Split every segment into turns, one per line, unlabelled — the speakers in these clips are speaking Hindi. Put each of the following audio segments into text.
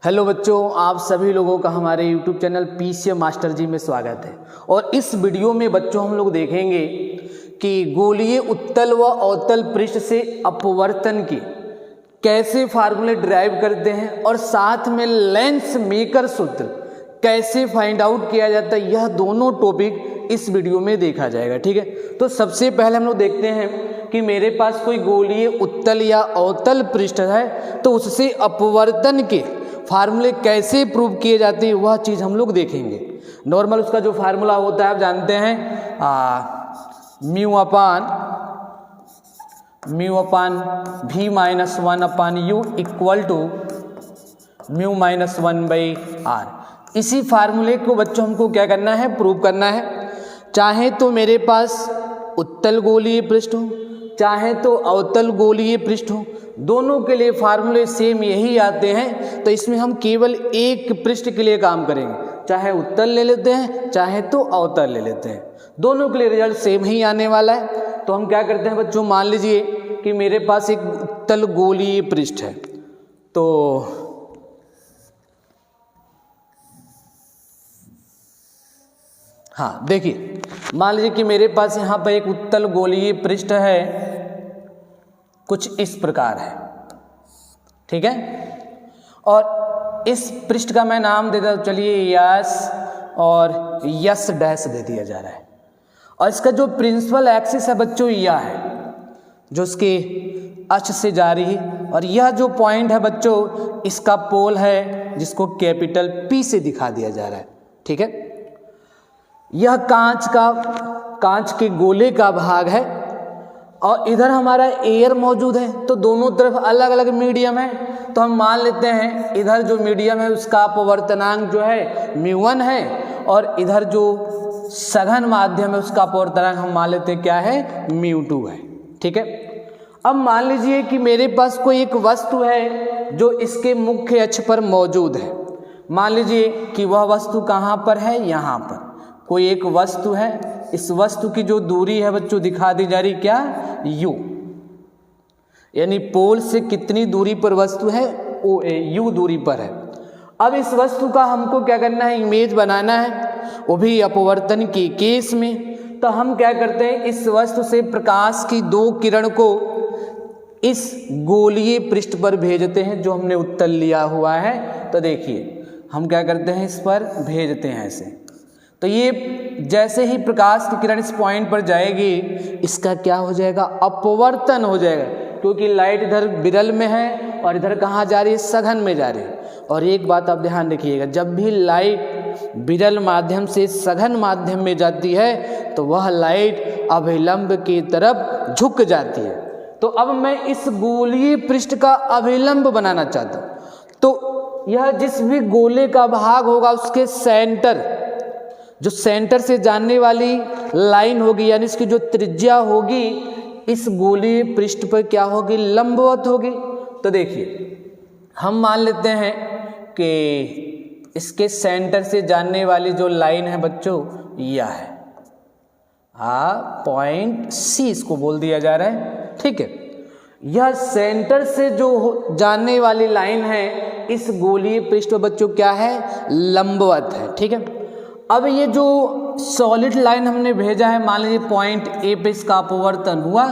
हेलो बच्चों, आप सभी लोगों का हमारे YouTube चैनल पीसीएम मास्टर जी में स्वागत है। और इस वीडियो में बच्चों हम लोग देखेंगे कि गोलीय उत्तल व अवतल पृष्ठ से अपवर्तन के कैसे फार्मूले डिराइव करते हैं और साथ में लेंस मेकर सूत्र कैसे फाइंड आउट किया जाता है, यह दोनों टॉपिक इस वीडियो में देखा जाएगा। ठीक है, तो सबसे पहले हम लोग देखते हैं कि मेरे पास कोई गोलीय उत्तल या अवतल पृष्ठ है तो उससे अपवर्तन के फार्मूले कैसे प्रूव किए जाते हैं वह चीज़ हम लोग देखेंगे। नॉर्मल उसका जो फार्मूला होता है आप जानते हैं, mu upon v minus 1 upon u equal to mu minus 1/r। इसी फार्मूले को बच्चों हमको क्या करना है, प्रूव करना है। चाहे तो मेरे पास उत्तल गोलीय पृष्ठ हो, चाहे तो अवतल गोलीय पृष्ठ हो, दोनों के लिए फार्मूले सेम यही आते हैं। तो इसमें हम केवल एक पृष्ठ के लिए काम करेंगे, चाहे उत्तल ले लेते हैं चाहे तो अवतल ले लेते हैं, दोनों के लिए रिजल्ट सेम ही आने वाला है। तो हम क्या करते हैं बच्चों, मान लीजिए कि मेरे पास एक उत्तल गोलीय पृष्ठ है। तो हाँ देखिए, मान लीजिए कि मेरे पास यहाँ पर एक उत्तल गोलीय पृष्ठ है, कुछ इस प्रकार है। ठीक है, और इस पृष्ठ का मैं नाम देता हूँ, चलिए यस, और यस डैश दे दिया जा रहा है। और इसका जो प्रिंसिपल एक्सिस है बच्चों यह है, जो इसके अक्ष से जा रही है। और यह जो पॉइंट है बच्चों, इसका पोल है जिसको कैपिटल P से दिखा दिया जा रहा है। ठीक है, यह कांच के गोले का भाग है और इधर हमारा एयर मौजूद है, तो दोनों तरफ अलग अलग मीडियम है। तो हम मान लेते हैं इधर जो मीडियम है उसका अपवर्तनांक जो है μ1 है, और इधर जो सघन माध्यम है उसका अपवर्तनांक हम मान लेते हैं क्या है, μ2 है। ठीक है, अब मान लीजिए कि मेरे पास कोई एक वस्तु है जो इसके मुख्य अक्ष पर मौजूद है। मान लीजिए कि वह वस्तु कहाँ पर है, यहाँ पर कोई एक वस्तु है। इस वस्तु की जो दूरी है बच्चों दिखा दी जा रही क्या, u, यानी पोल से कितनी दूरी पर वस्तु है, u दूरी पर है। अब इस वस्तु का हमको क्या करना है, इमेज बनाना है, वो भी अपवर्तन के केस में। तो हम क्या करते हैं, इस वस्तु से प्रकाश की दो किरण को इस गोलीय पृष्ठ पर भेजते हैं जो हमने उत्तल लिया हुआ है। तो देखिए हम क्या करते हैं, इस पर भेजते हैं ऐसे। तो ये जैसे ही प्रकाश की किरण इस पॉइंट पर जाएगी, इसका क्या हो जाएगा, अपवर्तन हो जाएगा, क्योंकि लाइट इधर विरल में है और इधर कहाँ जा रही है, सघन में जा रही है। और एक बात आप ध्यान रखिएगा, जब भी लाइट विरल माध्यम से सघन माध्यम में जाती है तो वह लाइट अभिलंब की तरफ झुक जाती है। तो अब मैं इस गोलीय पृष्ठ का अभिलंब बनाना चाहता हूँ। तो यह जिस भी गोले का भाग होगा उसके सेंटर, जो सेंटर से जाने वाली लाइन होगी, यानी इसकी जो त्रिज्या होगी इस गोलीय पृष्ठ पर क्या होगी, लंबवत होगी। तो देखिए हम मान लेते हैं कि इसके सेंटर से जाने वाली जो लाइन है बच्चों यह है, पॉइंट C इसको बोल दिया जा रहा है। ठीक है, यह सेंटर से जो जाने वाली लाइन है इस गोलीय पृष्ठ पर बच्चों क्या है, लंबवत है। ठीक है, अब ये जो सॉलिड लाइन हमने भेजा है, मान लीजिए पॉइंट A पे इसका अपवर्तन हुआ,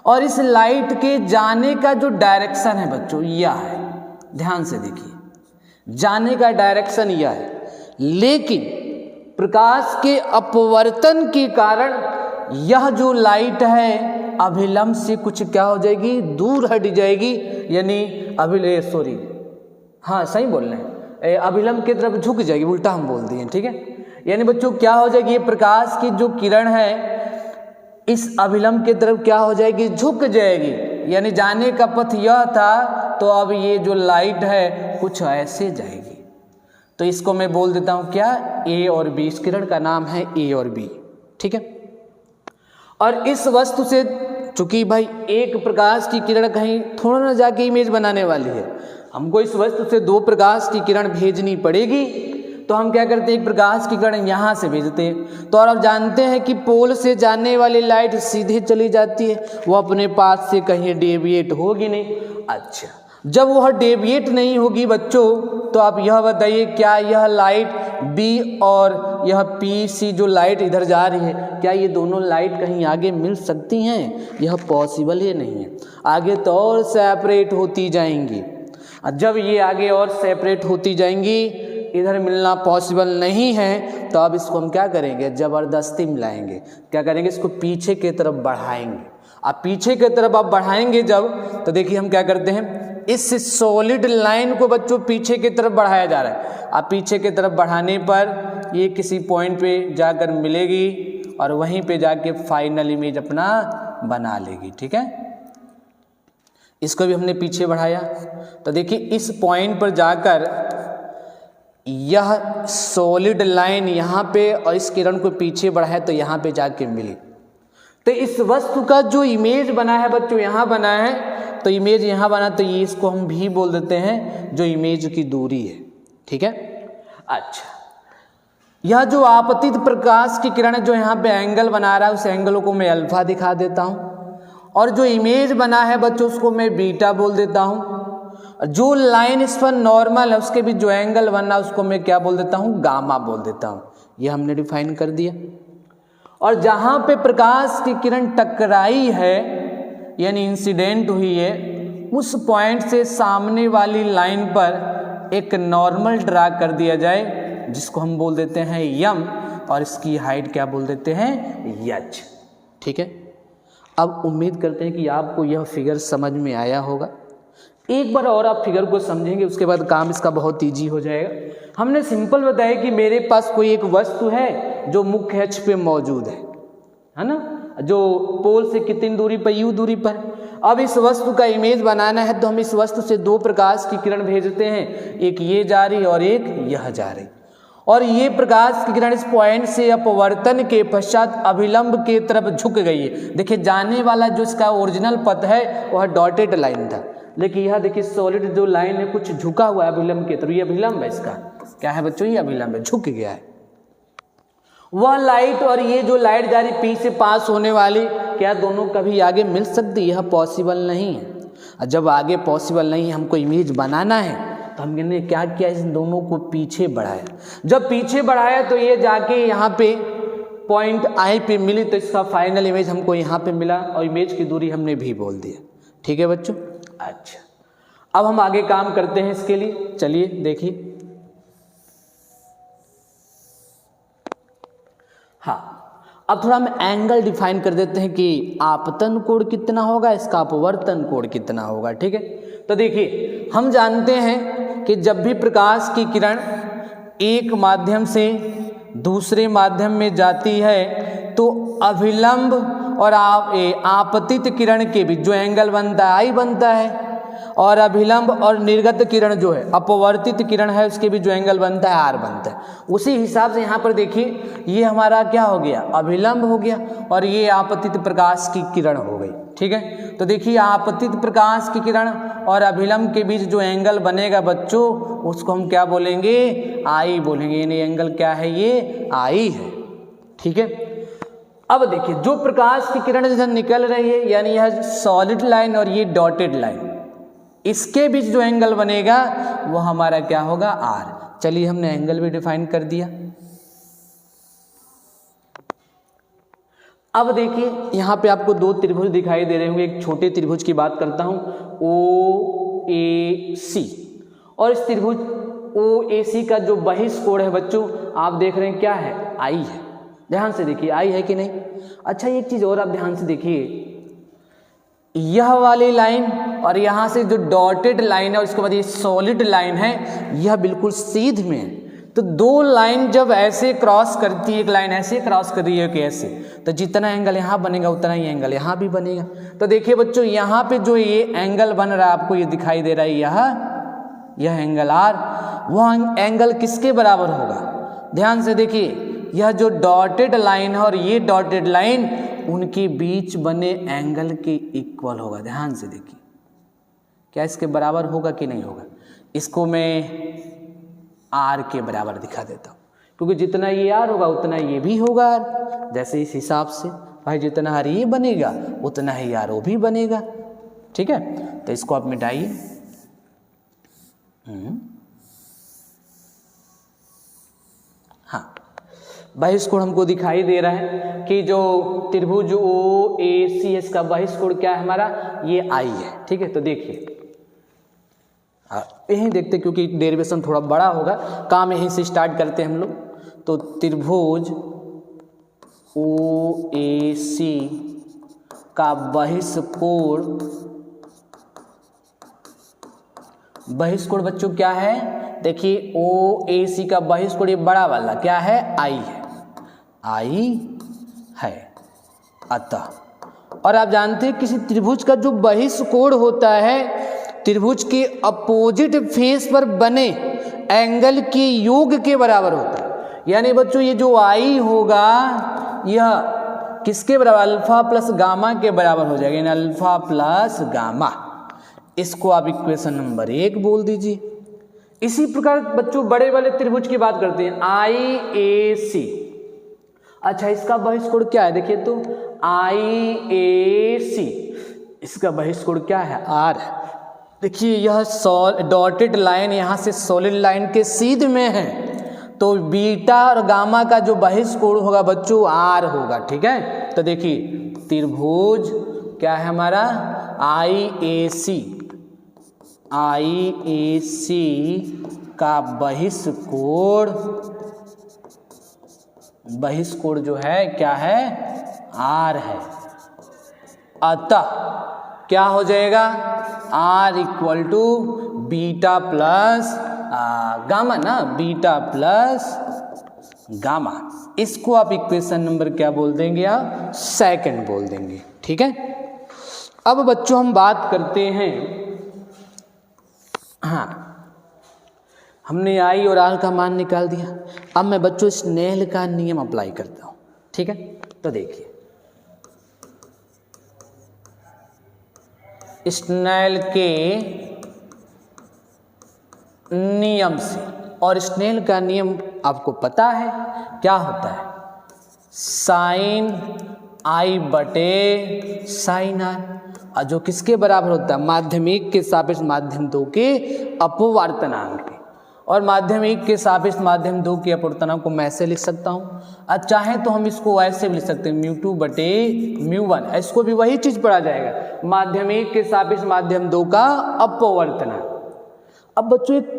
और इस लाइट के जाने का जो डायरेक्शन है बच्चों यह है, ध्यान से देखिए, जाने का डायरेक्शन यह है। लेकिन प्रकाश के अपवर्तन के कारण यह जो लाइट है अभिलंब से कुछ क्या हो जाएगी, दूर हट जाएगी, यानी सही बोल रहे हैं, अभिलंब की तरफ झुक जाएगी, उल्टा हम बोल दिए। ठीक है, यानी बच्चों क्या हो जाएगी, ये प्रकाश की जो किरण है इस अभिलंब की तरफ क्या हो जाएगी, झुक जाएगी, यानी जाने का पथ यह था। तो अब ये जो लाइट है कुछ ऐसे जाएगी। तो इसको मैं बोल देता हूँ क्या, A और B, इस किरण का नाम है A और B। ठीक है, और इस वस्तु से चूंकि भाई एक प्रकाश की किरण कहीं थोड़ा ना जाके इमेज बनाने वाली है, हमको इस वस्तु से दो प्रकाश की किरण भेजनी पड़ेगी। तो हम क्या करते हैं, एक प्रकाश की किरण यहाँ से भेजते हैं। तो और आप जानते हैं कि पोल से जाने वाली लाइट सीधे चली जाती है, वो अपने पास से कहीं डेविएट होगी नहीं। अच्छा, जब वह डेविएट नहीं होगी बच्चों, तो आप यह बताइए क्या यह लाइट बी और यह पी सी जो लाइट इधर जा रही है, क्या ये दोनों लाइट कहीं आगे मिल सकती हैं? यह पॉसिबल ही नहीं है, आगे तो और सेपरेट होती जाएंगी। जब ये आगे और सेपरेट होती जाएंगी, इधर मिलना पॉसिबल नहीं है, तो अब इसको हम क्या करेंगे, ज़बरदस्ती मिलाएंगे। क्या करेंगे, इसको पीछे की तरफ बढ़ाएंगे। अब पीछे की तरफ आप बढ़ाएंगे जब, तो देखिए हम क्या करते हैं, इस सॉलिड लाइन को बच्चों पीछे की तरफ बढ़ाया जा रहा है। अब पीछे की तरफ बढ़ाने पर ये किसी पॉइंट पे जाकर मिलेगी और वहीं पे जाके फाइनल इमेज अपना बना लेगी। ठीक है, इसको भी हमने पीछे बढ़ाया, तो देखिए इस पॉइंट पर जाकर यह सॉलिड लाइन यहाँ पे और इस किरण को पीछे बढ़ाया तो यहाँ पे जाके मिली। तो इस वस्तु का जो इमेज बना है बच्चों, यहाँ बना है, तो इमेज यहाँ बना, तो ये इसको हम भी बोल देते हैं जो इमेज की दूरी है। ठीक है, अच्छा, यह जो आपतित प्रकाश की किरण जो यहाँ पे एंगल बना रहा है, उस एंगल को मैं अल्फा दिखा देता हूँ, और जो इमेज बना है बच्चों उसको मैं बीटा बोल देता हूँ। जो लाइन इस पर नॉर्मल है उसके भी जो एंगल बना उसको मैं क्या बोल देता हूँ, गामा बोल देता हूँ। ये हमने डिफाइन कर दिया। और जहाँ पे प्रकाश की किरण टकराई है यानी इंसिडेंट हुई है, उस पॉइंट से सामने वाली लाइन पर एक नॉर्मल ड्रा कर दिया जाए, जिसको हम बोल देते हैं यम, और इसकी हाइट क्या बोल देते हैं, यच। ठीक है, अब उम्मीद करते हैं कि आपको यह फिगर समझ में आया होगा। एक बार और आप फिगर को समझेंगे, उसके बाद काम इसका बहुत ईजी हो जाएगा। हमने सिंपल बताया कि मेरे पास कोई एक वस्तु है जो मुख्य अक्ष पे मौजूद है ना, जो पोल से कितनी दूरी पर, यू दूरी पर। अब इस वस्तु का इमेज बनाना है तो हम इस वस्तु से दो प्रकाश की किरण भेजते हैं, एक ये जा रही और एक यह जा रही, और ये प्रकाश की किरण इस पॉइंट से अपवर्तन के पश्चात अभिलंब के तरफ झुक गई है। देखिए जाने वाला जो इसका ओरिजिनल पथ है वह डॉटेड लाइन था, लेकिन यह देखिए सॉलिड जो लाइन है कुछ झुका हुआ है अभिलंब की तरफ, ये अभिलंब है, इसका क्या है बच्चों, ये अभिलंब है, झुक गया है। वह लाइट और ये जो लाइट जा रही पी से पास होने वाली, क्या दोनों कभी आगे मिल सकती, यह पॉसिबल नहीं है। जब आगे पॉसिबल नहीं है, हमको इमेज बनाना है, तो हमने क्या किया, इस दोनों को पीछे बढ़ाया। जब पीछे बढ़ाया तो ये जाके यहाँ पे पॉइंट आई पे मिली, तो इसका फाइनल इमेज हमको यहाँ पे मिला, और इमेज की दूरी हमने भी बोल दिया। ठीक है बच्चों, अच्छा, अब हम आगे काम करते हैं इसके लिए। चलिए देखिए, हाँ, अब थोड़ा हम एंगल डिफाइन कर देते हैं कि आपतन कोण कितना होगा, इसका अपवर्तन कोण कितना होगा। ठीक है, तो देखिए हम जानते हैं कि जब भी प्रकाश की किरण एक माध्यम से दूसरे माध्यम में जाती है तो अभिलंब और आपतित किरण के बीच जो एंगल बनता है आई बनता है, और अभिलंब और निर्गत किरण जो है अपवर्तित किरण है उसके भी जो एंगल बनता है आर बनता है। उसी हिसाब से यहाँ पर देखिए ये हमारा क्या हो गया, अभिलंब हो गया, और ये आपतित प्रकाश की किरण हो गई। ठीक है, तो देखिए आपतित प्रकाश की किरण और अभिलंब के बीच जो एंगल बनेगा बच्चों उसको हम क्या बोलेंगे, आई बोलेंगे, यानी एंगल क्या है, ये आई है। ठीक है, अब देखिए जो प्रकाश की किरण जैसे निकल रही है, यानी यह सॉलिड लाइन और ये डॉटेड लाइन, इसके बीच जो एंगल बनेगा वो हमारा क्या होगा, आर। चलिए हमने एंगल भी डिफाइन कर दिया। अब देखिए यहाँ पे आपको दो त्रिभुज दिखाई दे रहे होंगे। एक छोटे त्रिभुज की बात करता हूँ, ओ ए सी, और इस त्रिभुज ओ ए सी का जो बहिष्कोण है बच्चों आप देख रहे हैं क्या है, आई है। ध्यान से देखिए आई है कि नहीं। अच्छा एक चीज और आप ध्यान से देखिए, यह वाली लाइन और यहाँ से जो डॉटेड लाइन है और इसके बाद ये सॉलिड लाइन है, यह बिल्कुल सीध में है। तो दो लाइन जब ऐसे क्रॉस करती है, एक लाइन ऐसे क्रॉस कर रही है कि ऐसे, तो जितना एंगल यहाँ बनेगा उतना ही एंगल यहाँ भी बनेगा। तो देखिए बच्चों यहाँ पे जो ये एंगल बन रहा है आपको ये दिखाई दे रहा है, यह एंगल आर, वह एंगल किसके बराबर होगा। ध्यान से देखिए यह जो डॉटेड लाइन है और ये डॉटेड लाइन, उनके बीच बने एंगल के इक्वल होगा। ध्यान से देखिए क्या इसके बराबर होगा कि नहीं होगा। इसको मैं आर के बराबर दिखा देता हूँ, क्योंकि जितना ये आर होगा उतना ये भी होगा आर। जैसे इस हिसाब से भाई जितना आर ये बनेगा उतना ही आर वो भी बनेगा। ठीक है, तो इसको आप मिटाइए। हाँ, बहिष्कोण हमको दिखाई दे रहा है कि जो त्रिभुज ओ ए सी, इसका बहिष्कोण क्या है हमारा, ये आई है। ठीक है, तो देखिए यहीं देखते, क्योंकि डेरिवेशन थोड़ा बड़ा होगा, काम यहीं से स्टार्ट करते हैं हम लोग। तो त्रिभुज ओ ए सी का बहिष्कोण बच्चों क्या है, देखिए ओ ए सी का बहिष्कोण ये बड़ा वाला क्या है, आई है, आई है। अतः, और आप जानते हैं किसी त्रिभुज का जो बहिष्कोण होता है त्रिभुज के अपोजिट फेस पर बने एंगल के योग के बराबर होता है। यानी बच्चों ये जो आई होगा यह किसके बराबर, अल्फा प्लस गामा के बराबर हो जाएगा, यानी अल्फा प्लस गामा। इसको आप इक्वेशन नंबर 1 बोल दीजिए। इसी प्रकार बच्चों बड़े वाले त्रिभुज की बात करते हैं, आई ए सी। अच्छा, इसका बहिष्कोण क्या है, देखिए तो आई ए सी, इसका बहिष्कोण क्या है, आर है। देखिए यह डॉटेड लाइन यहाँ से सॉलिड लाइन के सीध में है, तो बीटा और गामा का जो बहिष्कोण होगा बच्चों आर होगा। ठीक है, तो देखिए त्रिभुज क्या है हमारा, आई ए सी का बहिष्कोण जो है क्या है, आर है। अतः क्या हो जाएगा, r equal to beta plus gamma ना, बीटा प्लस गामा। इसको आप इक्वेशन नंबर क्या बोल देंगे, आप सेकंड बोल देंगे। ठीक है, अब बच्चों हम बात करते हैं, हाँ हमने आई और आर का मान निकाल दिया। अब मैं बच्चों स्नेल का नियम अप्लाई करता हूं। ठीक है, तो देखिए स्नेल के नियम से, और स्नेल का नियम आपको पता है क्या होता है, साइन आई बटे साइन आर, और जो किसके बराबर होता है, माध्यमिक के सापेक्ष माध्यम 2 के अपवर्तनांक के। और माध्यमिक के सापेक्ष माध्यम 2 के अपवर्तनांक को मैं ऐसे लिख सकता हूँ, और चाहे तो हम इसको ऐसे भी लिख सकते हैं, μ2 बटे μ1। इसको भी वही चीज पढ़ा जाएगा, माध्यमिक के सापेक्ष माध्यम 2 का अपवर्तनांक। अब बच्चों एक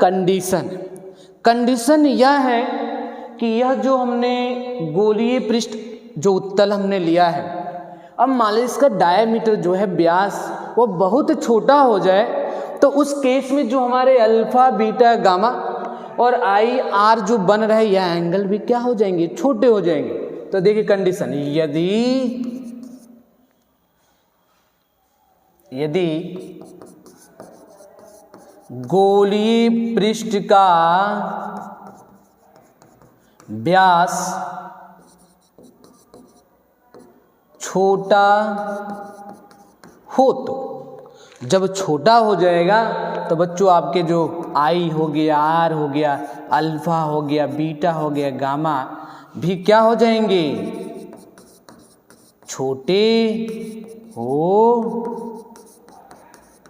कंडीशन यह है कि यह जो हमने गोलीय पृष्ठ जो उत्तल हमने लिया है, अब मान लीजिए इसका डायमीटर जो है व्यास वो बहुत छोटा हो जाए, तो उस केस में जो हमारे अल्फा बीटा गामा और आई आर जो बन रहे यह एंगल भी क्या हो जाएंगे, छोटे हो जाएंगे। तो देखिए कंडीशन, यदि गोलीय पृष्ठ का व्यास छोटा हो, तो जब छोटा हो जाएगा तो बच्चों आपके जो आई हो गया, आर हो गया, अल्फा हो गया, बीटा हो गया, गामा भी क्या हो जाएंगे, छोटे हो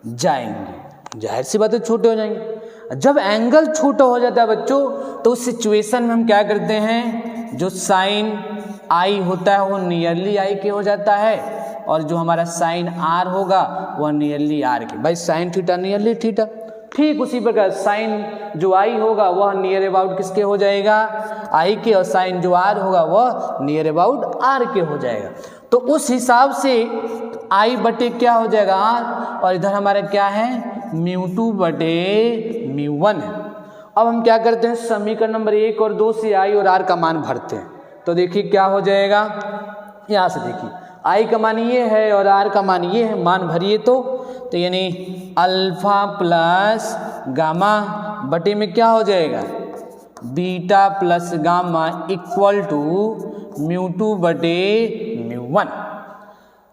जाएंगे। जाहिर सी बात है छोटे हो जाएंगे। जब एंगल छोटा हो जाता है बच्चों, तो उस सिचुएशन में हम क्या करते हैं, जो साइन आई होता है वो नियरली आई के हो जाता है, और जो हमारा साइन आर होगा वह नियरली आर के। भाई साइन थीटा नियरली थीटा, ठीक उसी प्रकार साइन जो आई होगा वह नियर अबाउट किसके हो जाएगा, आई के, और साइन जो आर होगा वह नियर अबाउट आर के हो जाएगा। तो उस हिसाब से आई बटे क्या हो जाएगा, आर, और इधर हमारा क्या है, μ2 बटे μ1 है। अब हम क्या करते हैं, समीकरण नंबर 1 और 2 से आई और आर का मान भरते हैं। तो देखिए क्या हो जाएगा, यहाँ से देखिए आई का मान ये है और आर का मान ये है, मान भरिए तो यानी अल्फा प्लस गामा बटे में क्या हो जाएगा, beta plus gamma equal to μ2 बटे μ1।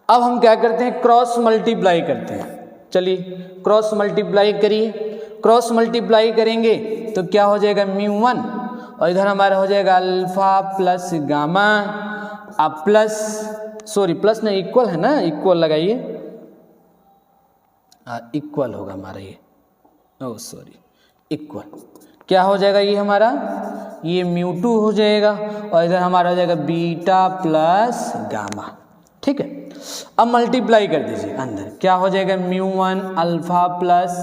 अब हम क्या करते हैं, क्रॉस मल्टीप्लाई करते हैं। चलिए क्रॉस मल्टीप्लाई करिए, क्रॉस मल्टीप्लाई करेंगे तो क्या हो जाएगा, μ1, और इधर हमारा हो जाएगा अल्फा प्लस गामा, अब प्लस नहीं, इक्वल है ना, इक्वल लगाइए, इक्वल होगा हमारा ये, इक्वल क्या हो जाएगा, ये हमारा ये μ2 हो जाएगा और इधर हमारा हो जाएगा बीटा प्लस गामा। ठीक है, अब मल्टीप्लाई कर दीजिए अंदर, क्या हो जाएगा μ1 alpha plus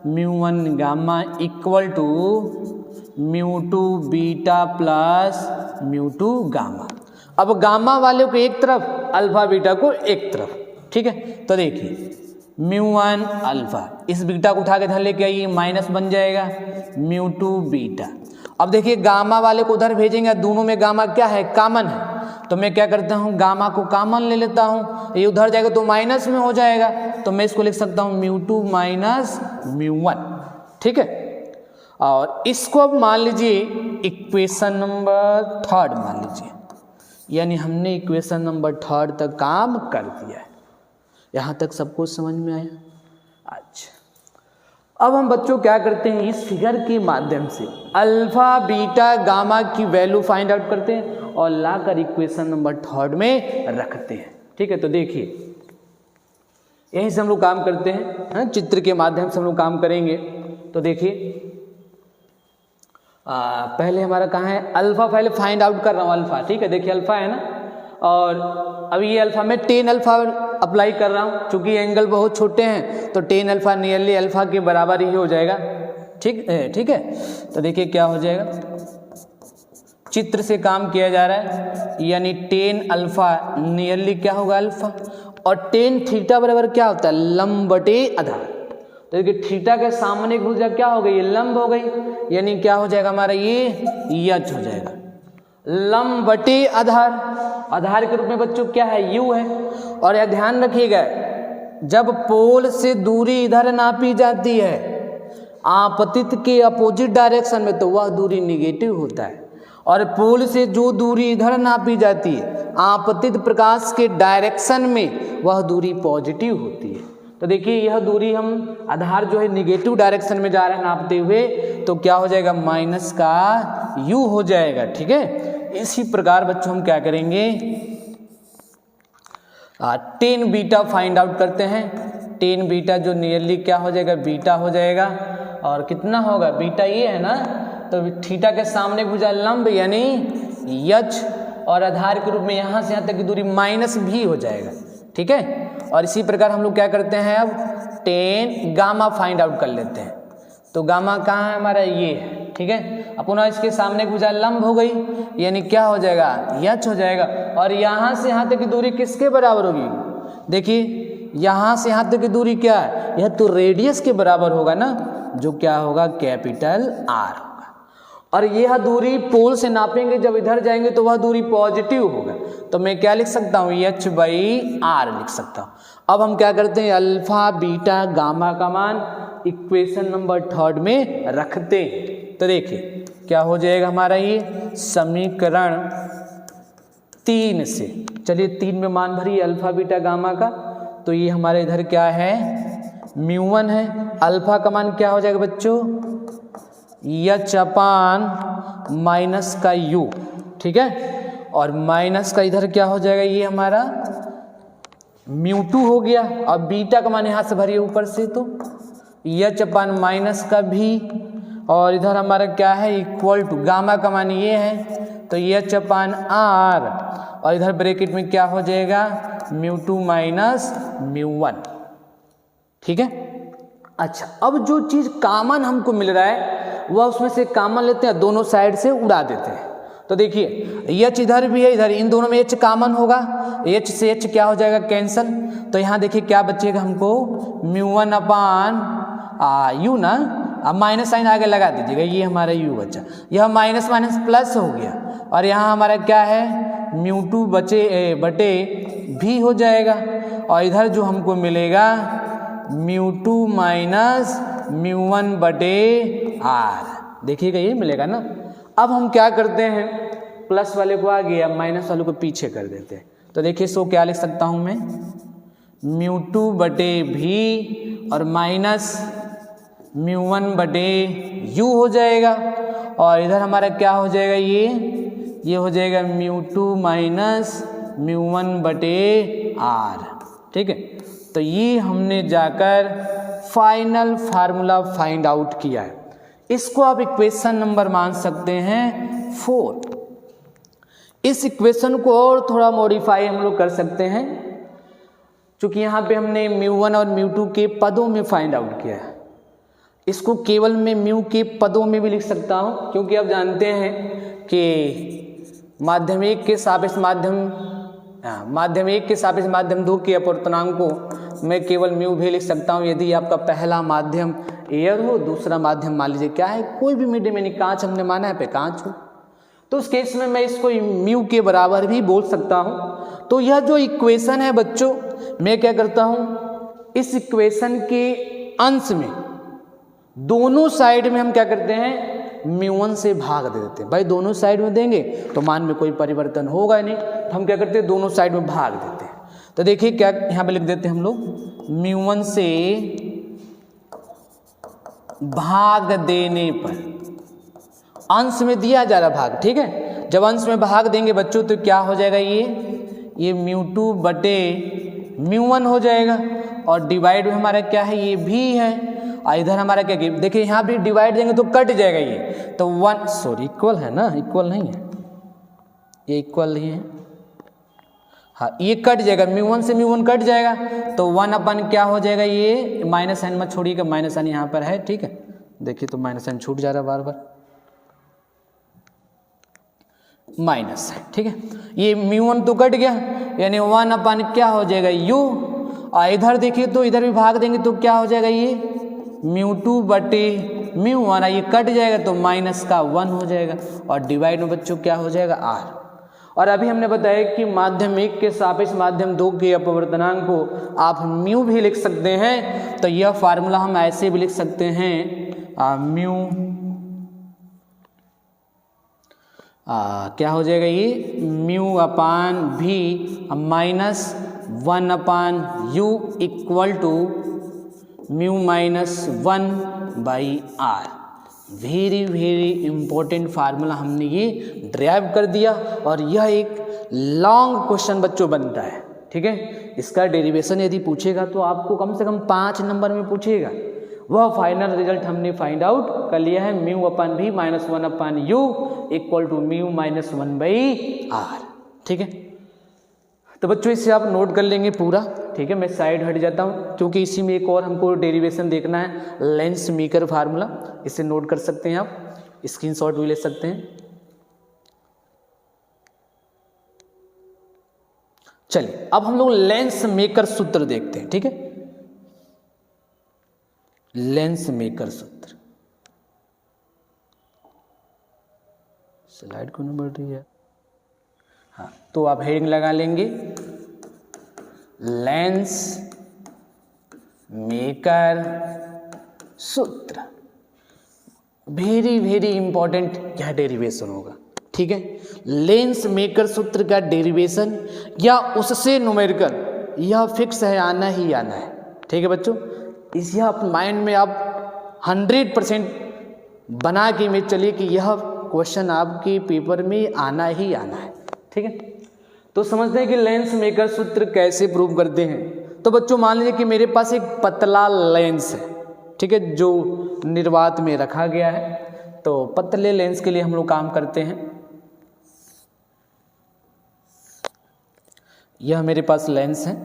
μ1 gamma equal to μ2 beta plus μ2 gamma. अब गामा वाले को एक तरफ, अल्फा बीटा को एक तरफ। ठीक है, तो देखिए μ1 अल्फा, इस बीटा को उठा के इधर लेके आइए, माइनस बन जाएगा μ2 बीटा। अब देखिए गामा वाले को उधर भेजेंगे, दोनों में गामा क्या है, कॉमन है, तो मैं क्या करता हूँ गामा को कॉमन ले लेता हूँ, ये उधर जाएगा तो माइनस में हो जाएगा, तो मैं इसको लिख सकता हूँ μ2 माइनस μ1। ठीक है, और इसको अब मान लीजिए इक्वेशन नंबर 3 मान लीजिए, यानी हमने इक्वेशन नंबर 3 तक काम कर दिया है। यहाँ तक सबको समझ में आया? अच्छा, अब हम बच्चों क्या करते हैं, इस फिगर के माध्यम से अल्फा बीटा गामा की वैल्यू फाइंड आउट करते हैं और लाकर इक्वेशन नंबर 3 में रखते हैं। ठीक है, तो देखिए यहीं से हम लोग काम करते हैं, चित्र के माध्यम से हम लोग काम करेंगे। तो देखिए पहले हमारा कहाँ है, अल्फा पहले फाइंड आउट कर रहा हूँ अल्फा। ठीक है, देखिए अल्फा है ना, और अब ये अल्फा में tan अल्फा अप्लाई कर रहा हूँ, चूंकि एंगल बहुत छोटे हैं तो tan अल्फा नियरली अल्फा के बराबर ही हो जाएगा। ठीक है, तो देखिए क्या हो जाएगा, चित्र से काम किया जा रहा है, यानी tan अल्फा नियरली क्या होगा अल्फा, और tan थीटा बराबर क्या होता है, लंब बटे आधार। तो देखिए थीटा के सामने की भुजा क्या हो गई, ये लंब हो गई, यानी क्या हो जाएगा हमारा ये यच हो जाएगा, लंब बटे आधार। आधार के रूप में बच्चों क्या है, u है। और यह ध्यान रखिएगा, जब पोल से दूरी इधर नापी जाती है आपतित के अपोजिट डायरेक्शन में, तो वह दूरी निगेटिव होता है, और पोल से जो दूरी इधर नापी जाती है आपतित प्रकाश के डायरेक्शन में, वह दूरी पॉजिटिव होती है। तो देखिए यह दूरी हम आधार जो है निगेटिव डायरेक्शन में जा रहे हैं नापते हुए, तो क्या हो जाएगा माइनस का u हो जाएगा। ठीक है, इसी प्रकार बच्चों हम क्या करेंगे, tan बीटा फाइंड आउट करते हैं। tan बीटा जो नियरली क्या हो जाएगा, बीटा हो जाएगा, और कितना होगा, बीटा ये है ना, तो थीटा के सामने भुजा लंब यानी यच, और आधार के रूप में यहाँ से यहाँ तक की दूरी माइनस भी हो जाएगा। ठीक है, और इसी प्रकार हम लोग क्या करते हैं, अब tan गामा फाइंड आउट कर लेते हैं। तो गामा कहाँ है हमारा, ये है। ठीक है, अपना इसके सामने भुजा लंब हो गई, यानी क्या हो जाएगा, यच हो जाएगा, और यहाँ से यहाँ तक की दूरी किसके बराबर होगी, देखिए यहाँ से यहाँ तक की दूरी क्या है, यह तो रेडियस के बराबर होगा ना, जो क्या होगा, कैपिटल R होगा। और यह दूरी पोल से नापेंगे, जब इधर जाएंगे तो वह दूरी पॉजिटिव होगा, तो मैं क्या लिख सकता हूँ, h/r लिख सकता हूँ। अब हम क्या करते हैं, अल्फा बीटा गामा का मान इक्वेशन नंबर 3 में रखते हैं। तो देखिए क्या हो जाएगा हमारा, ये समीकरण 3 से, चलिए 3 में मान भरिए अल्फा बीटा गामा का, तो ये हमारे इधर क्या है, μ1 है, अल्फा का मान क्या हो जाएगा बच्चों, h/- माइनस का u। ठीक है, और माइनस का इधर क्या हो जाएगा, ये हमारा μ2 हो गया, और बीटा का मान यहाँ से भरिए ऊपर से, तो h/- माइनस का भी, और इधर हमारा क्या है, इक्वल टू गामा का मान ये है, तो h/r, और इधर ब्रैकेट में क्या हो जाएगा, μ2 माइनस μ1। ठीक है, अच्छा, अब जो चीज़ कॉमन हमको मिल रहा है वह उसमें से कॉमन लेते हैं, दोनों साइड से उड़ा देते हैं। तो देखिए h इधर भी है, इधर इन दोनों में h कॉमन होगा, h से h क्या हो जाएगा, कैंसल। तो यहाँ देखिए क्या बचेगा हमको, μ1/u ना, अब माइनस साइन आगे लगा दीजिएगा, ये हमारा u बचा, यह माइनस माइनस प्लस हो गया, और यहाँ हमारा क्या है, μ2 बटे भी हो जाएगा, और इधर जो हमको मिलेगा μ2 माइनस μ1 बटे r, देखिएगा ये मिलेगा ना। अब हम क्या करते हैं, प्लस वाले को आगे या माइनस वाले को पीछे कर देते हैं। तो देखिए सो क्या लिख सकता हूँ मैं, μ2 बटे भी और माइनस μ1 बटे u हो जाएगा, और इधर हमारा क्या हो जाएगा, ये हो जाएगा μ2 माइनस μ1 बटे r। ठीक है, तो ये हमने जाकर फाइनल फार्मूला फाइंड आउट किया है। इसको आप इक्वेशन नंबर मान सकते हैं 4। इस इक्वेशन को और थोड़ा मॉडिफाई हम लोग कर सकते हैं, क्योंकि यहाँ पे हमने μ1 और μ2 के पदों में फाइंड आउट किया है। इसको केवल मैं म्यू के पदों में भी लिख सकता हूँ, क्योंकि आप जानते हैं कि माध्यमिक के सापेक्ष माध्यम 2 के अपवर्तनांक को मैं केवल म्यू भी लिख सकता हूँ यदि आपका पहला माध्यम एयर हो, दूसरा माध्यम मान लीजिए क्या है, कोई भी मीडियम यानी कांच हमने माना है पे कांच हो, तो उस केस में मैं इसको म्यू के बराबर भी बोल सकता हूँ। तो यह जो इक्वेशन है बच्चों, मैं क्या करता हूँ, इस इक्वेशन के अंश में दोनों साइड में हम क्या करते हैं, μ1 से भाग दे देते हैं। भाई दोनों साइड में देंगे तो मान में कोई परिवर्तन होगा नहीं, तो हम क्या करते हैं, दोनों साइड में भाग देते हैं। तो देखिए क्या यहाँ पे लिख देते हैं हम लोग, μ1 से भाग देने पर अंश में दिया जा रहा भाग, ठीक है। जब अंश में भाग देंगे बच्चों तो क्या हो जाएगा, ये μ2 बटे μ1 हो जाएगा, और डिवाइड में हमारा क्या है, ये भी है, और इधर हमारा क्या, देखिए यहाँ भी डिवाइड देंगे तो कट जाएगा ये, तो 1 सॉरी इक्वल है ना, इक्वल नहीं है, ये इक्वल नहीं है, हाँ ये कट जाएगा, μ1 से μ1 कट जाएगा, तो 1 अपन क्या हो जाएगा, ये माइनस साइन मत छोड़िएगा, माइनस साइन यहाँ पर है, ठीक है। देखिए तो माइनस साइन छूट जा रहा है बार बार, माइनस है, ठीक है। ये μ1 तो कट गया, यानी 1 अपन क्या हो जाएगा u, और इधर देखिए तो इधर भी भाग देंगे तो क्या हो जाएगा, ये μ2 बटे μ1, ये कट जाएगा तो माइनस का 1 हो जाएगा, और डिवाइड में बच्चों क्या हो जाएगा r। और अभी हमने बताया कि माध्यम 1 के सापेक्ष माध्यम 2 के अपवर्तनांक को आप म्यू भी लिख सकते हैं, तो यह फार्मूला हम ऐसे भी लिख सकते हैं, म्यू क्या हो जाएगा, ये mu upon v minus 1 upon u equal to mu minus 1 by r. Very very important formula हमने ये ड्राइव कर दिया, और यह एक लॉन्ग क्वेश्चन बच्चों बनता है, ठीक है। इसका डेरिवेशन यदि पूछेगा तो आपको कम से कम 5 नंबर में पूछेगा। वह फाइनल रिजल्ट हमने फाइंड आउट कर लिया है, mu upon v minus 1 upon u equal to mu minus 1 by r, ठीक है। तो बच्चों इसे आप नोट कर लेंगे पूरा, ठीक है। मैं साइड हट जाता हूँ, क्योंकि इसी में एक और हमको डेरिवेशन देखना है, लेंस मेकर फार्मूला, इसे नोट कर सकते हैं आप, स्क्रीनशॉट भी ले सकते हैं। चलिए अब हम लोग लेंस मेकर सूत्र देखते हैं, ठीक है। लेंस मेकर सूत्र, स्लाइड क्यों नहीं बढ़ रही है, हाँ तो आप हेडिंग लगा लेंगे, लेंस मेकर सूत्र। वेरी वेरी इंपॉर्टेंट यह डेरिवेशन होगा, ठीक है। लेंस मेकर सूत्र का डेरिवेशन या उससे न्यूमेरिकल, यह फिक्स है, आना ही आना है, ठीक है बच्चों। इस यह अपने माइंड में आप 100% बना के में चलिए कि यह क्वेश्चन आपके पेपर में आना ही आना है, ठीक है। तो समझते हैं कि लेंस मेकर सूत्र कैसे प्रूव करते हैं। तो बच्चों मान लीजिए कि मेरे पास एक पतला लेंस है, ठीक है, जो निर्वात में रखा गया है। तो पतले लेंस के लिए हम लोग काम करते हैं, यह मेरे पास लेंस है,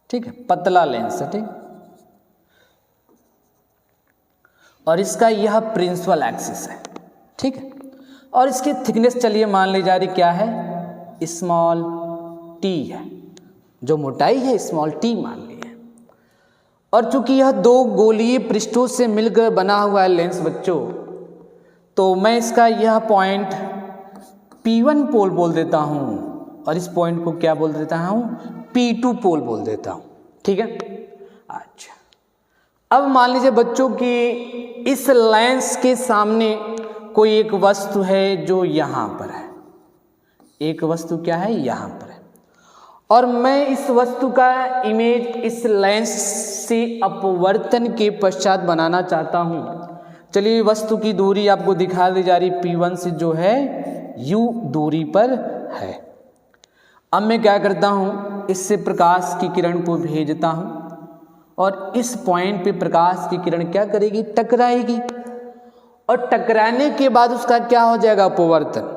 ठीक है, पतला लेंस है, ठीक। और इसका यह प्रिंसिपल एक्सिस है, ठीक है। और इसकी थिकनेस चलिए मान ली जा रही क्या है, स्मॉल टी है, जो मोटाई है स्मॉल टी मान ली है। और चूंकि यह 2 गोलीय पृष्ठों से मिलकर बना हुआ है लेंस बच्चों, तो मैं इसका यह पॉइंट P1 पोल बोल देता हूं, और इस पॉइंट को क्या बोल देता हूं, P2 पोल बोल देता हूं, ठीक है। अच्छा अब मान लीजिए बच्चों कि इस लेंस के सामने कोई एक वस्तु है जो यहाँ पर है, एक वस्तु क्या है, यहाँ पर है, और मैं इस वस्तु का इमेज इस लेंस से अपवर्तन के पश्चात बनाना चाहता हूँ। चलिए वस्तु की दूरी आपको दिखा दी जा रही, P1 से जो है U दूरी पर है। अब मैं क्या करता हूँ, इससे प्रकाश की किरण को भेजता हूँ, और इस पॉइंट पे प्रकाश की किरण क्या करेगी, टकराएगी, और टकराने के बाद उसका क्या हो जाएगा, अपवर्तन।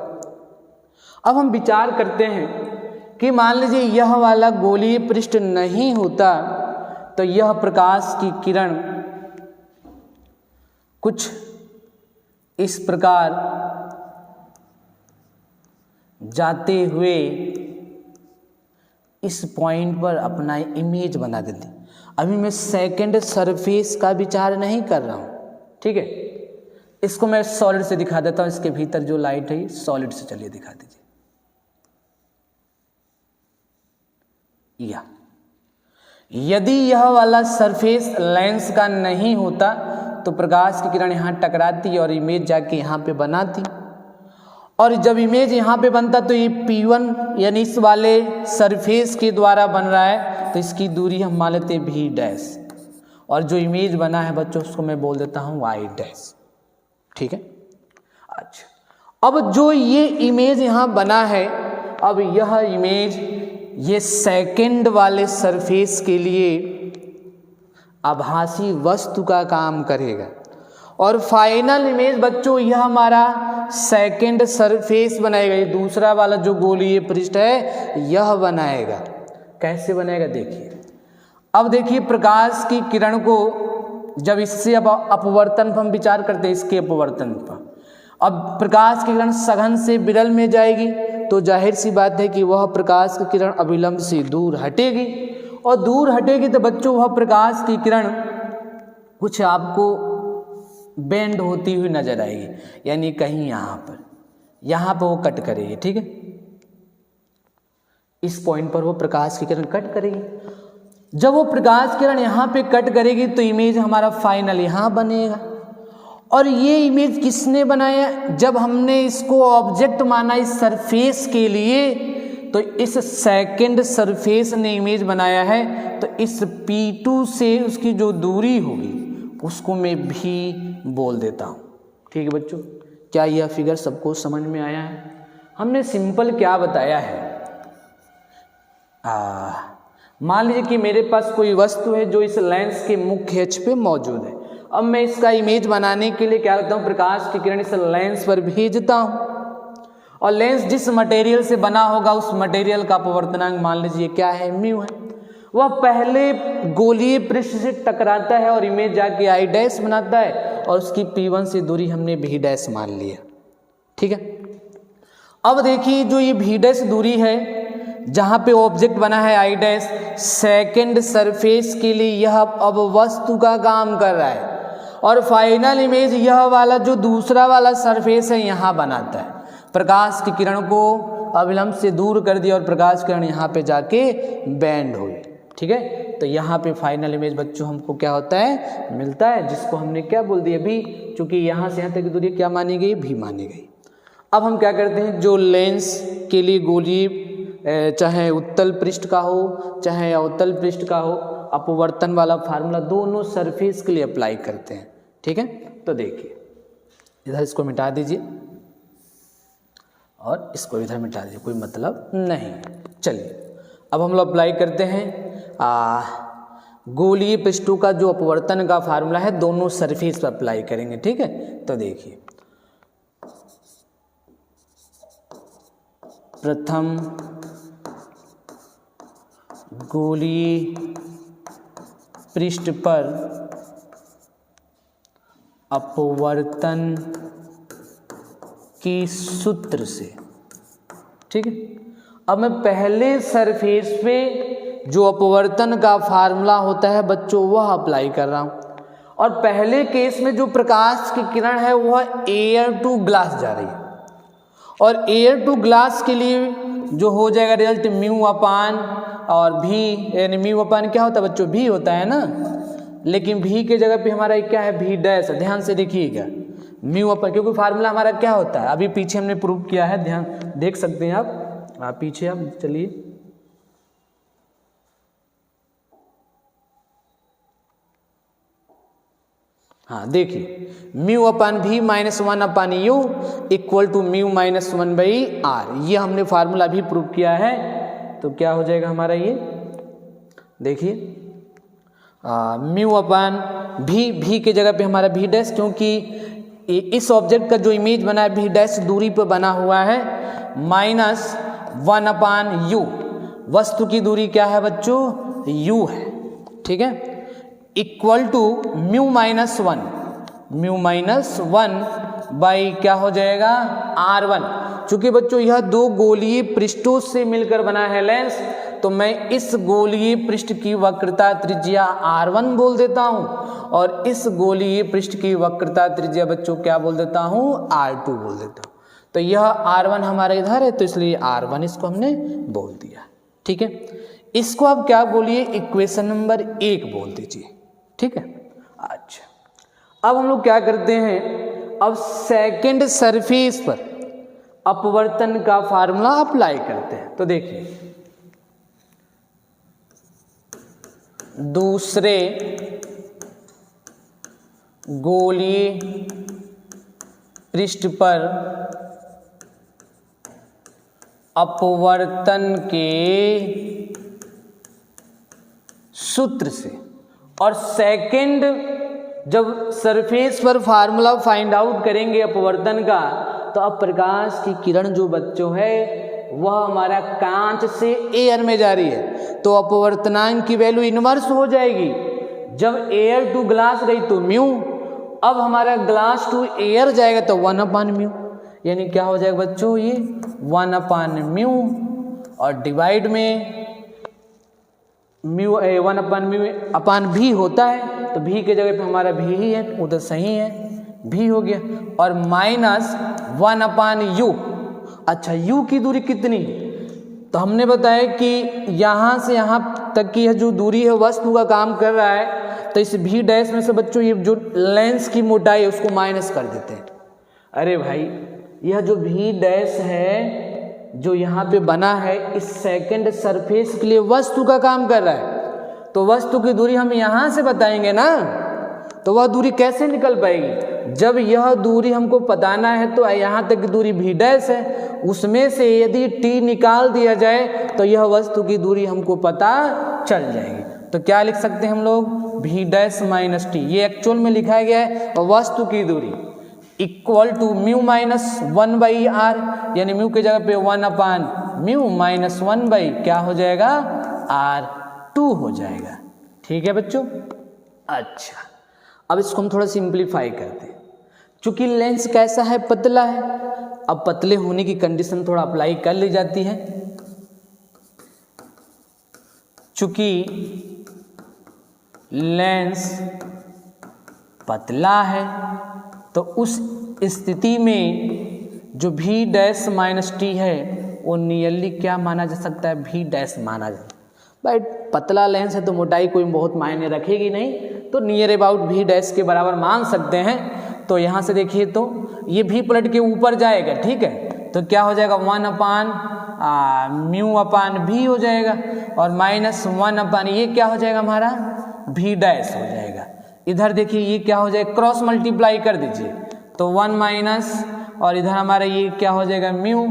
अब हम विचार करते हैं कि मान लीजिए यह वाला गोलीय पृष्ठ नहीं होता तो यह प्रकाश की किरण कुछ इस प्रकार जाते हुए इस पॉइंट पर अपना इमेज बना देती। अभी मैं सेकंड सरफेस का विचार नहीं कर रहा हूं, ठीक है। इसको मैं सॉलिड से दिखा देता हूं, इसके भीतर जो लाइट है सॉलिड से, चलिए दिखा दीजिए। या यदि यह वाला सरफेस लेंस का नहीं होता तो प्रकाश की किरण यहाँ टकराती और इमेज जाके यहाँ पे बनाती, और जब इमेज यहाँ पे बनता तो ये P1 यानी इस वाले सरफेस के द्वारा बन रहा है, तो इसकी दूरी हम मान लेते हैं V', और जो इमेज बना है बच्चों उसको मैं बोल देता हूँ Y', ठीक है। अच्छा, अब जो ये इमेज यहाँ बना है, अब यह इमेज ये सेकंड वाले सरफेस के लिए आभासी वस्तु का काम करेगा, और फाइनल इमेज बच्चों यह हमारा सेकंड सरफेस बनाएगा। ये दूसरा वाला जो गोलीय पृष्ठ है यह बनाएगा। कैसे बनाएगा देखिए। अब देखिए प्रकाश की किरण को जब इससे अब अपवर्तन पर हम विचार करते हैं, इसके अपवर्तन पर, अब प्रकाश की किरण सघन से विरल में जाएगी तो जाहिर सी बात है कि वह प्रकाश की किरण अविलंब से दूर हटेगी, और दूर हटेगी तो बच्चों वह प्रकाश की किरण कुछ आपको बेंड होती हुई नजर आएगी, यानी कहीं यहाँ पर वो कट करेगी, ठीक है। इस पॉइंट पर वो प्रकाश की किरण कट करेगी। जब वो प्रकाश किरण यहाँ पे कट करेगी तो इमेज हमारा फाइनल यहाँ बनेगा, और ये इमेज किसने बनाया, जब हमने इसको ऑब्जेक्ट माना इस सरफेस के लिए, तो इस सेकंड सरफेस ने इमेज बनाया है, तो इस P2 से उसकी जो दूरी होगी उसको मैं भी बोल देता हूँ, ठीक है बच्चों। क्या यह फिगर सबको समझ में आया है? हमने सिंपल क्या बताया है, मान लीजिए कि मेरे पास कोई वस्तु है जो इस लेंस के मुख्य अक्ष पे मौजूद है। अब मैं इसका इमेज बनाने के लिए क्या करता हूँ, प्रकाश की किरण इस लेंस पर भेजता हूँ, और लेंस जिस मटेरियल से बना होगा उस मटेरियल का अपवर्तनांक मान लीजिए क्या है, म्यू है। वह पहले गोलीय पृष्ठ से टकराता है और इमेज जाके I' बनाता है, और उसकी P1 से दूरी हमने V' मान लिया, ठीक है। अब देखिए जो ये V' दूरी है जहाँ पे ऑब्जेक्ट बना है I', सेकंड सरफेस के लिए यह अब वस्तु का काम कर रहा है, और फाइनल इमेज यह वाला जो दूसरा वाला सरफेस है यहाँ बनाता है। प्रकाश की किरण को अविलंब से दूर कर दिया और प्रकाश किरण यहाँ पे जाके बैंड हुई, ठीक है। तो यहाँ पे फाइनल इमेज बच्चों हमको क्या होता है, मिलता है, जिसको हमने क्या बोल दिया भी, चूंकि यहाँ से यहाँ तक की दूरी क्या मानी गई, भी मानी गई। अब हम क्या करते हैं, जो लेंस के लिए गोलीय चाहे उत्तल पृष्ठ का हो चाहे अवतल पृष्ठ का हो, अपवर्तन वाला फार्मूला दोनों सरफेस के लिए अप्लाई करते हैं, ठीक है। तो देखिए इधर इसको मिटा दीजिए और इसको इधर मिटा दीजिए, कोई मतलब नहीं। चलिए अब हम लोग अप्लाई करते हैं गोलीय पृष्ठों का जो अपवर्तन का फार्मूला है दोनों सरफेस पर अप्लाई करेंगे, ठीक है। तो देखिए प्रथम गोलीय पृष्ठ पर अपवर्तन के सूत्र से, ठीक है। अब मैं पहले सरफेस पे जो अपवर्तन का फार्मूला होता है बच्चों वह अप्लाई कर रहा हूं, और पहले केस में जो प्रकाश की किरण है वह एयर टू ग्लास जा रही है, और एयर टू ग्लास के लिए जो हो जाएगा रिजल्ट म्यू अपान और भी, यानी म्यू अपान क्या होता है बच्चों, भी होता है ना, लेकिन भी के जगह पे हमारा क्या है, V'। ध्यान से देखिएगा म्यू अपान, क्योंकि फार्मूला हमारा क्या होता है अभी पीछे हमने प्रूव किया है, ध्यान देख सकते हैं आप पीछे आप चलिए। हाँ देखिए म्यू अपान भी -1 upon u equal to mu -1/r, ये हमने फार्मूला भी प्रूव किया है। तो क्या हो जाएगा हमारा ये, देखिए म्यू अपान भी के जगह पे हमारा भी डैश, क्योंकि इस ऑब्जेक्ट का जो इमेज बना है भी डैश दूरी पर बना हुआ है, माइनस 1 अपान यू, वस्तु की दूरी क्या है बच्चों, u है, ठीक है, equal to mu minus 1 by क्या हो जाएगा r1। चूंकि बच्चों यह दो गोलीय पृष्ठों से मिलकर बना है लेंस, तो मैं इस गोलीय पृष्ठ की वक्रता त्रिज्या r1 बोल देता हूं और इस गोलीय पृष्ठ की वक्रता त्रिज्या बच्चों क्या बोल देता हूं, r2 बोल देता हूं। तो यह r1 हमारे इधर है, तो इसलिए r1 इसको हमने बोल दिया, ठीक है। इसको आप क्या बोलिए, इक्वेशन नंबर 1 बोल दीजिए, ठीक है। अच्छा, अब हम लोग क्या करते हैं, अब सेकंड सरफेस पर अपवर्तन का फार्मूला अप्लाई करते हैं। तो देखिए, दूसरे गोलीय पृष्ठ पर अपवर्तन के सूत्र से, और सेकंड जब सरफेस पर फार्मूला फाइंड आउट करेंगे अपवर्तन का, तो अब प्रकाश की किरण जो बच्चों है वह हमारा कांच से एयर में जा रही है, तो अपवर्तनांक की वैल्यू इनवर्स हो जाएगी। जब एयर टू ग्लास गई तो म्यू, अब हमारा ग्लास टू एयर जाएगा तो 1 अपान म्यू, यानी क्या हो जाएगा बच्चों, ये 1 अपान म्यू और डिवाइड में म्यू 1 अपान म्यू अपान भी होता है, तो भी के जगह पे हमारा भी ही है, उधर सही है, भी हो गया, और माइनस 1 अपान यू। अच्छा, यू की दूरी कितनी, तो हमने बताया कि यहाँ से यहाँ तक की यह जो दूरी है वस्तु का काम कर रहा है, तो इस भी डैश में से बच्चों ये जो लेंस की मोटाई है उसको माइनस कर देते हैं। अरे भाई, यह जो भी डैश है जो यहाँ पे बना है, इस सेकंड सरफेस के लिए वस्तु का काम कर रहा है, तो वस्तु की दूरी हम यहाँ से बताएंगे ना, तो वह दूरी कैसे निकल पाएगी, जब यह दूरी हमको बताना है तो यहाँ तक की दूरी भी डैश है, उसमें से यदि t निकाल दिया जाए तो यह वस्तु की दूरी हमको पता चल जाएगी। तो क्या लिख सकते हैं हम लोग, भी डैश माइनस टी, ये एक्चुअल में लिखा गया है, और वस्तु की दूरी equal to mu minus 1 by r, यानी म्यू की जगह पे 1 अपान म्यू माइनस 1 बाई क्या हो जाएगा, r2 हो जाएगा, ठीक है बच्चों। अच्छा, अब इसको हम थोड़ा सिंप्लीफाई करते हैं। चूंकि लेंस कैसा है, पतला है, अब पतले होने की कंडीशन थोड़ा अप्लाई कर ली जाती है। चूंकि लेंस पतला है तो उस स्थिति में जो भी डैश माइनस टी है वो नियरली क्या माना जा सकता है, भी डैश माना जा। भाई पतला लेंस है तो मोटाई कोई बहुत मायने रखेगी नहीं, तो नियर अबाउट भी डैश के बराबर मान सकते हैं। तो यहाँ से देखिए तो ये भी पलट के ऊपर जाएगा, ठीक है, तो क्या हो जाएगा 1 अपान म्यू अपान भी हो जाएगा, और माइनस 1 अपान ये क्या हो जाएगा हमारा भी डैश हो जाएगा। इधर देखिए ये क्या हो जाएगा, क्रॉस मल्टीप्लाई कर दीजिए तो 1 माइनस, और इधर हमारा ये क्या हो जाएगा म्यू,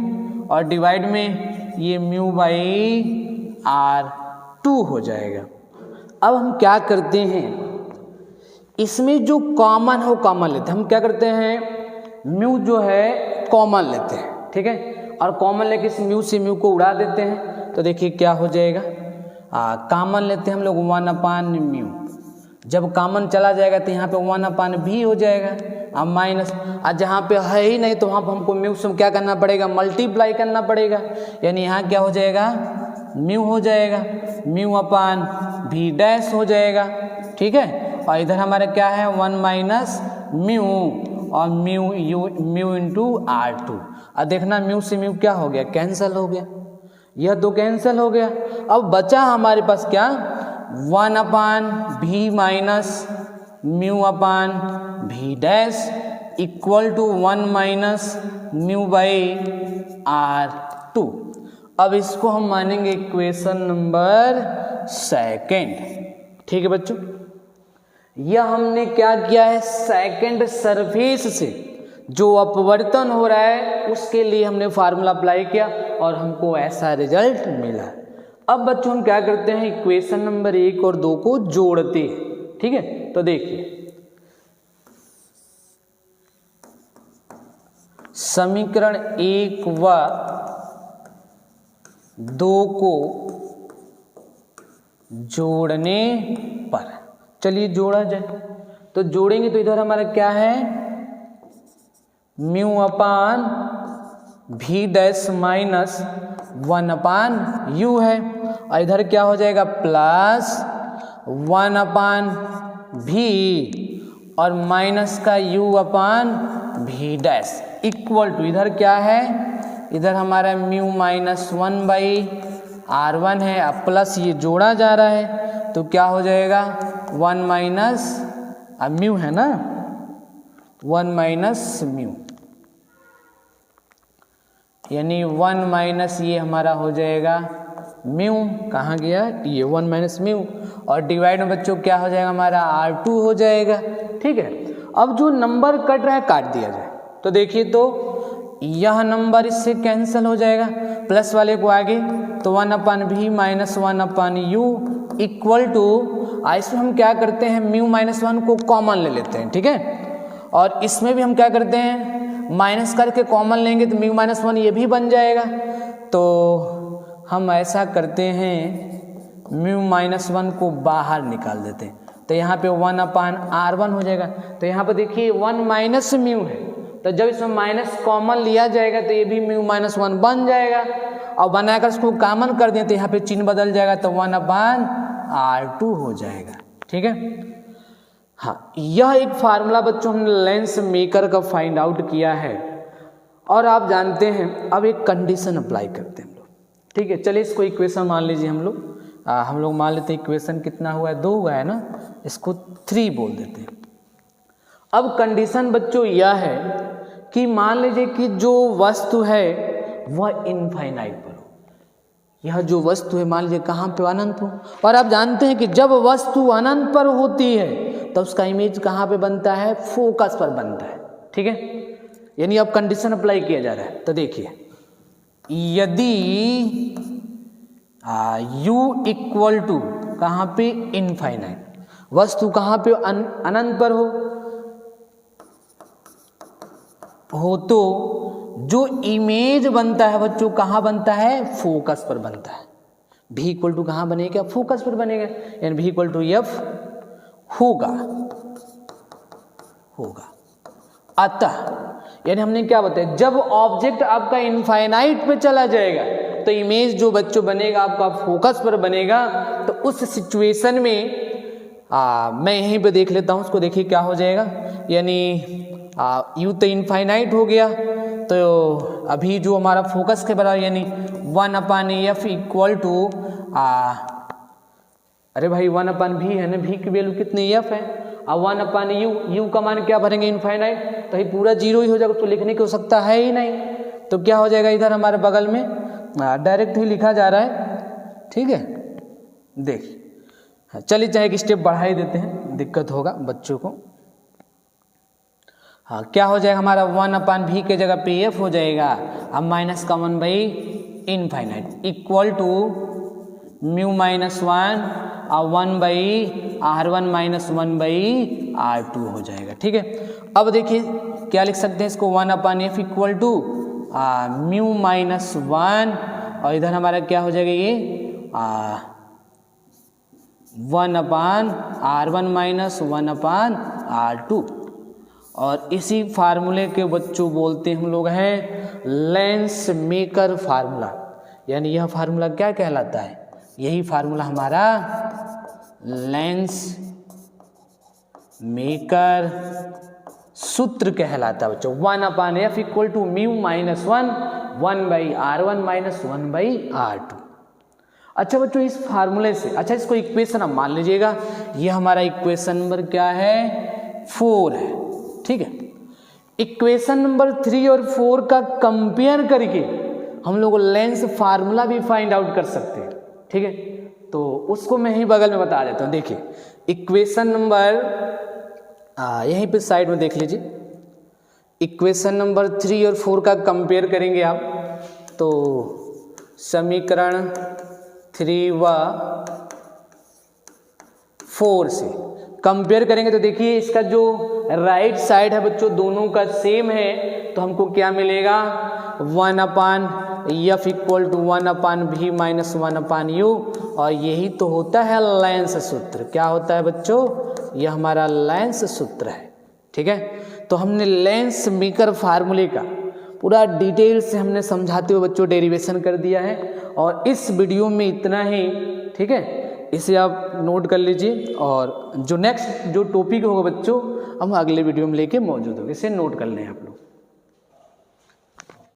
और डिवाइड में ये म्यू बाई r2 हो जाएगा। अब हम क्या करते हैं, इसमें जो कॉमन है वो कॉमन लेते हैं। हम क्या करते हैं, म्यू जो है कॉमन लेते हैं, ठीक है, और कॉमन लेके इस म्यू से म्यू को उड़ा देते हैं, तो देखिए क्या हो जाएगा, कॉमन लेते हैं हम लोग 1 अपान म्यू, जब कॉमन चला जाएगा तो यहाँ पे 1 अपान भी हो जाएगा, अब माइनस, जहाँ पे है ही नहीं तो वहाँ पर हमको म्यू से क्या करना पड़ेगा, मल्टीप्लाई करना पड़ेगा, यानी यहाँ क्या हो जाएगा म्यू हो जाएगा, म्यू अपान भी डैश हो जाएगा, ठीक है, और इधर हमारा क्या है 1 माइनस म्यू और म्यू इंटू r2। अब देखना म्यू से म्यू क्या हो गया, कैंसिल हो गया, यह तो कैंसिल हो गया। अब बचा हमारे पास क्या 1 upon v minus mu upon v dash equal to 1 minus mu by r2। अब इसको हम मानेंगे इक्वेशन नंबर 2, ठीक है बच्चों। यह हमने क्या किया है, सेकंड सरफेस से जो अपवर्तन हो रहा है उसके लिए हमने फार्मूला अप्लाई किया और हमको ऐसा रिजल्ट मिला। अब बच्चों हम क्या करते हैं, इक्वेशन नंबर 1 और 2 को जोड़ते हैं। ठीक है, तो देखिए समीकरण 1 व 2 को जोड़ने पर, चलिए जोड़ा जाए। तो जोड़ेंगे तो इधर हमारा क्या है, mu upon v dash minus 1 upon you है, और इधर क्या हो जाएगा प्लस 1 अपान भी और माइनस का u upon v dash equal to, इधर क्या है, इधर हमारा म्यू माइनस 1/r1 है, अब प्लस ये जोड़ा जा रहा है तो क्या हो जाएगा 1 माइनस, अब म्यू है ना, 1 माइनस म्यू, यानी 1 माइनस ये हमारा हो जाएगा म्यू, कहाँ गया ये 1 माइनस म्यू, और डिवाइड में बच्चों क्या हो जाएगा हमारा r2 हो जाएगा। ठीक है, अब जो नंबर कट रहा है काट दिया जाए, तो देखिए तो यह नंबर इससे कैंसिल हो जाएगा, प्लस वाले को आगे, तो 1 upon v minus 1 upon u equal to, इसमें हम क्या करते हैं म्यू माइनस 1 को कॉमन ले लेते हैं। ठीक है, और इसमें भी हम क्या करते हैं माइनस करके कॉमन लेंगे तो म्यू माइनस 1 ये भी बन जाएगा, तो हम ऐसा करते हैं म्यू माइनस 1 को बाहर निकाल देते हैं, तो यहाँ पे 1 अपान r1 हो जाएगा। तो यहाँ पर देखिए 1 माइनस म्यू है, तो जब इसमें माइनस कॉमन लिया जाएगा तो ये भी म्यू माइनस 1 बन जाएगा, और बनाकर इसको कॉमन कर दें तो यहाँ पे चिन्ह बदल जाएगा, तो 1 अपान r2 हो जाएगा। ठीक है, हाँ यह एक फार्मूला बच्चों हमने लेंस मेकर का फाइंड आउट किया है, और आप जानते हैं अब एक कंडीशन अप्लाई करते हैं हम लोग। ठीक है, चलिए इसको इक्वेशन मान लीजिए हम लोग मान लेते हैं इक्वेशन कितना हुआ है 2 हुआ है ना, इसको 3 बोल देते हैं। अब कंडीशन बच्चों यह है कि मान लीजिए कि जो वस्तु है वह इनफाइनाइट पर हो, यह जो वस्तु है मान लीजिए कहाँ पे अनंत हो, और आप जानते हैं कि जब वस्तु अनंत पर होती है तो उसका इमेज कहाँ पे बनता है, फोकस पर बनता है। ठीक है, यानी अब कंडीशन अप्लाई किया जा रहा है, तो देखिए यदि u इक्वल टू कहाँ पे इनफाइनाइट, वस्तु कहाँ पे अनंत पर हो तो जो इमेज बनता है बच्चों कहाँ बनता है, फोकस पर बनता है। v इक्वल टू कहाँ बनेगा, फोकस पर बनेगा, यानी v इक्वल टू f होगा। अतः यानी हमने क्या बताया, जब ऑब्जेक्ट आपका इनफाइनाइट पे चला जाएगा तो इमेज जो बच्चों बनेगा आपका फोकस पर बनेगा। तो उस सिचुएशन में मैं यहीं पे देख लेता हूँ उसको, देखिए क्या हो जाएगा, यानी यू तो इनफाइनाइट हो गया, तो अभी जो हमारा फोकस के बराबर यानी 1 अपान एफ इक्वल टू अरे भाई 1 अपान भी है ना, भी की वैल्यू कितनी एफ है, और 1 अपान यू का मान क्या भरेंगे इनफाइनाइट, तो ये पूरा जीरो ही हो जाएगा, तो लिखने की हो सकता है ही नहीं, तो क्या हो जाएगा इधर हमारे बगल में डायरेक्ट ही लिखा जा रहा है। ठीक है, देखिए चलिए चाहे एक स्टेप बढ़ा ही देते हैं, दिक्कत होगा बच्चों को। हाँ क्या हो जाएगा हमारा 1 अपान भी के जगह पे एफ हो जाएगा, अब माइनस का 1 by infinite equal to mu minus 1 और 1 by r1 minus 1 by r2 हो जाएगा। ठीक है, अब देखिए क्या लिख सकते हैं इसको, 1 upon F equal to mu minus 1, और इधर हमारा क्या हो जाएगा ये 1 अपान r1 माइनस 1 अपान r2, और इसी फार्मूले के बच्चों बोलते हम लोग हैं लेंस मेकर फार्मूला। यानी यह फार्मूला क्या कहलाता है, यही फार्मूला हमारा लेंस मेकर सूत्र कहलाता है बच्चों। 1 upon F equal to mu minus 1 1 by r1 minus 1 by r2। अच्छा बच्चों इस फार्मूले से, अच्छा इसको इक्वेशन अब मान लीजिएगा, यह हमारा इक्वेशन नंबर क्या है 4 है। ठीक है, इक्वेशन नंबर 3 और 4 का कंपेयर करके हम लोग लेंस फार्मूला भी फाइंड आउट कर सकते हैं। ठीक है, तो उसको मैं ही बगल में बता देता हूँ। देखिए इक्वेशन नंबर यहीं पे साइड में देख लीजिए, इक्वेशन नंबर 3 और 4 का कंपेयर करेंगे आप, तो समीकरण 3 व 4 से कंपेयर करेंगे तो देखिए इसका जो राइट साइड है बच्चों दोनों का सेम है, तो हमको क्या मिलेगा 1/f equal to 1/v minus 1/u, और यही तो होता है लेंस सूत्र। क्या होता है बच्चों, यह हमारा लेंस सूत्र है। ठीक है, तो हमने लेंस मेकर फार्मूले का पूरा डिटेल से हमने समझाते हुए बच्चों डेरिवेशन कर दिया है, और इस वीडियो में इतना ही। ठीक है, इसे आप नोट कर लीजिए, और जो नेक्स्ट जो टॉपिक होगा बच्चों हम अगले वीडियो में लेके मौजूद होंगे, इसे नोट कर लें आप लोग।